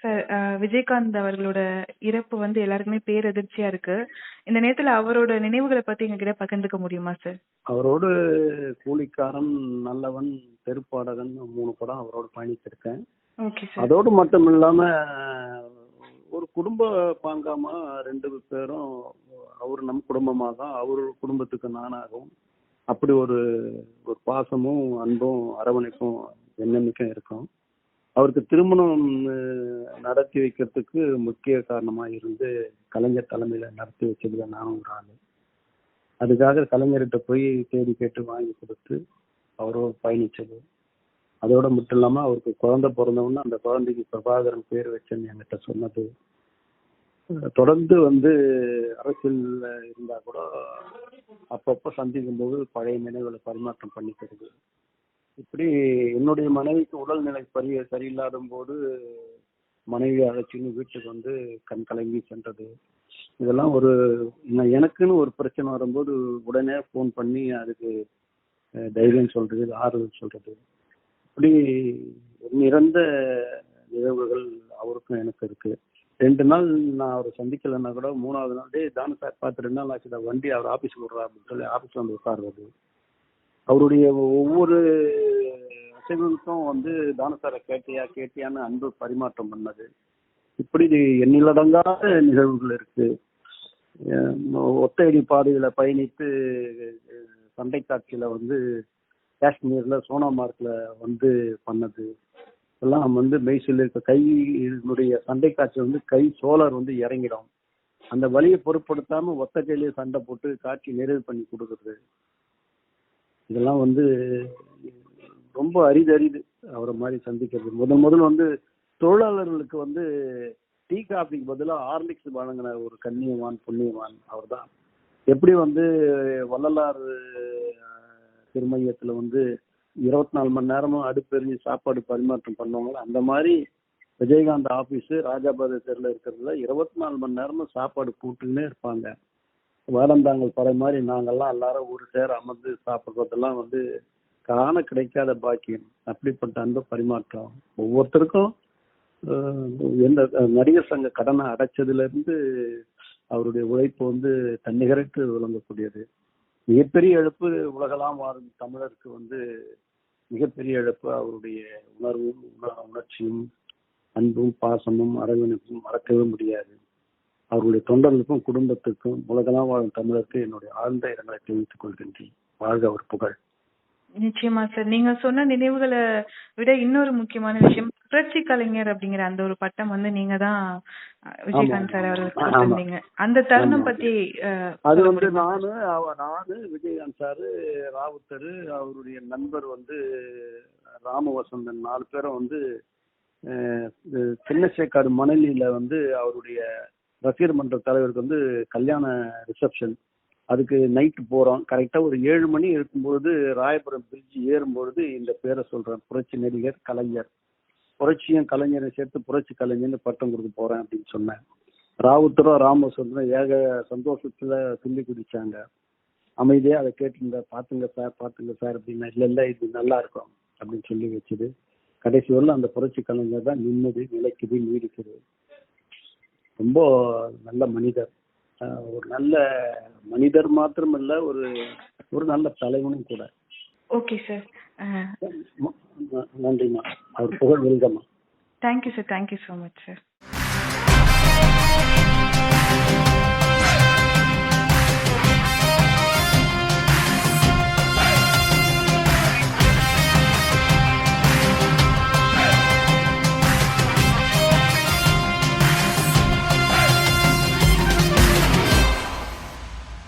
Sir, Vijayakanth அவர்களோட இறப்பு வந்து எல்லாருக்குமே பேரதிர்ச்சியா இருக்கு. இந்த நேரத்துல அவரோட நினைவுகள பத்தி எங்ககிட்ட பகிர்ந்துக்க முடியுமா சார்? அவரோடு கூலிக்காரன், நல்லவன், தெருப்பாடகன் 3 படம் அவரோடு பயணிச்சிருக்கேன். Okay sir. அதோடு மட்டும் இல்லாம ஒரு குடும்ப பாங்காமா 2 பேரும் அவர் நம் குடும்பமாக தான், அவர் குடும்பத்துக்கு நானாகவும் அப்படி ஒரு ஒரு பாசமும் அன்பும் அரவணைப்பும் என்னன்னைக்கும் இருக்கும். அவருக்கு திருமணம் நடத்தி வைக்கிறதுக்கு முக்கிய காரணமா இருந்து கலைஞர் தலைமையில நடத்தி வச்சதுல நானும் ஒரு ஆளு. அதுக்காக கலைஞர்கிட்ட போய் தேடி கேட்டு வாங்கி கொடுத்து அவரோட பயணிச்சது. அதோட மட்டும் இல்லாம அவருக்கு குழந்தை பிறந்தவொன்னு அந்த குழந்தைக்கு பிரபாகரன் பேர் வச்சேன்னு என்கிட்ட சொன்னது. தொடர்ந்து வந்து அரசியல்ல இருந்தா கூட அப்பப்போ சந்திக்கும் போது பழைய நினைவுகளை பரிமாற்றம் பண்ணிக்கிறது. இப்படி என்னுடைய மனைவிக்கு உடல்நிலை சரியில்லாத போது மனைவி அழைச்சின்னு வீட்டுக்கு வந்து கண் கலங்கி சென்றது. இதெல்லாம் ஒரு எனக்குன்னு ஒரு பிரச்சனை வரும்போது உடனே ஃபோன் பண்ணி அதுக்கு தைரியம் சொல்றது, ஆறுதல் சொல்றது, இப்படி நிறந்த நிகழ்வுகள் அவருக்கும் எனக்கு இருக்கு. 2 நாள் நான் அவரை சந்திக்கலைன்னா கூட 3வது நாள் தானு சார் பார்த்து 2 நாள் ஆச்சு, வண்டி அவர் ஆஃபீஸுக்கு விடுறா அப்படின்னு சொல்லி ஆஃபீஸில் வந்து உட்காருறது. அவருடைய ஒவ்வொரு அசைவுக்கும் வந்து தானு சாரை கேட்டியான்னு அன்பு பரிமாற்றம் பண்ணது. இப்படி எண்ணிலடங்காத நிகழ்வுகள் இருக்கு. ஒத்தையடி பாதையில பயணித்து சண்டை காட்சியில வந்து காஷ்மீர்ல சோனாமார்க்ல வந்து பண்ணது எல்லாம் வந்து மெய்சில் இருக்க கையினுடைய சண்டை காட்சி வந்து கை சோழர் வந்து இறங்கிடும். அந்த வலியை பொருட்படுத்தாம ஒத்த கையிலேயே சண்டை போட்டு காட்சி நிறைவு பண்ணி கொடுக்குறது. இதெல்லாம் வந்து ரொம்ப அரிது அவரை மாதிரி சந்திக்கிறது. முதல் வந்து தொழிலாளர்களுக்கு வந்து டீ காஃபிக்கு பதிலாக ஹார்லிக்ஸ் வழங்கின ஒரு கண்ணியவான் புண்ணியவான் அவர் தான். எப்படி வந்து வள்ளலார் திருமையத்துல வந்து 24 மணி நேரமும் அடுப்பெறிஞ்சு சாப்பாடு பரிமாற்றம் பண்ணுவாங்களோ அந்த மாதிரி விஜயகாந்த் ஆபீஸ் ராஜாபாத தெருல இருக்கிறதுல 24 மணி நேரமும் சாப்பாடு போட்டுன்னே இருப்பாங்க. வாரந்தாங்கள் பறை மாதிரி நாங்கெல்லாம் எல்லாரும் ஒரு சேர அமர்ந்து சாப்பிட்றதெல்லாம் வந்து காண கிடைக்காத பாக்கியம். அப்படிப்பட்ட அன்பு பரிமாற்றம் ஒவ்வொருத்தருக்கும். எந்த நடிகர் சங்க கடனை அடைச்சதுல இருந்து அவருடைய உழைப்பு வந்து தன்னிகரற்று விளங்கக்கூடியது. மிகப்பெரிய இழப்பு உலகெல்லாம் வாழும் தமிழருக்கு வந்து மிகப்பெரிய இழப்பு. அவருடைய உணர்வும் உணர்ச்சியும் அன்பும் பாசமும் அரவணைப்பும் மறக்கவே முடியாது. அவருடைய தொண்டர்களுக்கும் குடும்பத்துக்கும் உலகெல்லாம் வாழும் தமிழருக்கு என்னுடைய ஆழ்ந்த இரங்கலை தெரிவித்துக் கொள்கின்றேன். வாழ்க அவர் புகழ். நிச்சயமா சார். நீங்க சொன்ன நினைவுகளை விட இன்னொரு முக்கியமான விஷயம், புரட்சி கலைஞர் அப்படிங்கிற அந்த ஒரு பட்டம் வந்து நீங்க தான் விஜயகாந்த் சார் அவர்களுக்கு சொன்னீங்க. அந்த தருணம் பத்தி அது வந்து நானு விஜயகாந்த் சாரு, ராவுத்தரு, அவருடைய நண்பர் வந்து ராமவசந்தன் 4 பேரும் வந்து சின்னசேக்காடு மணலியில வந்து அவருடைய ரசிகர் மன்ற தலைவருக்கு வந்து கல்யாண ரிசப்ஷன். அதுக்கு நைட்டு போகிறோம். கரெக்டாக ஒரு 7 மணி இருக்கும்பொழுது ராயபுரம் பிரிட்ஜ் ஏறும்பொழுது இந்த பேரை சொல்கிறேன், புரட்சி நடிகர் கலைஞர். புரட்சியும் கலைஞரை சேர்த்து புரட்சி கலைஞர்னு பட்டம் கொடுக்க போகிறேன் அப்படின்னு சொன்னேன். ராவுத்தரும் ராமசுந்தரம் ஏக சந்தோஷத்தில் துள்ளி குதிச்சாங்க. அமைதியாக அதை கேட்டுருந்தா பார்த்துங்க சார் அப்படின்னா இல்லை இது நல்லா இருக்கும் அப்படின்னு சொல்லி வச்சுது. கடைசி வரல அந்த புரட்சி கலைஞர் தான் நிம்மதி நிலைக்குது நீடிக்குது. ரொம்ப நல்ல மனிதர். ஒரு நல்ல மனிதர் மாத்திரமல்ல, ஒரு நல்ல தலைவனும் கூட. Okay sir. நன்றிம்மா. அவர் புகழ் வெல்கம்மா. Thank you sir. Thank you so much sir.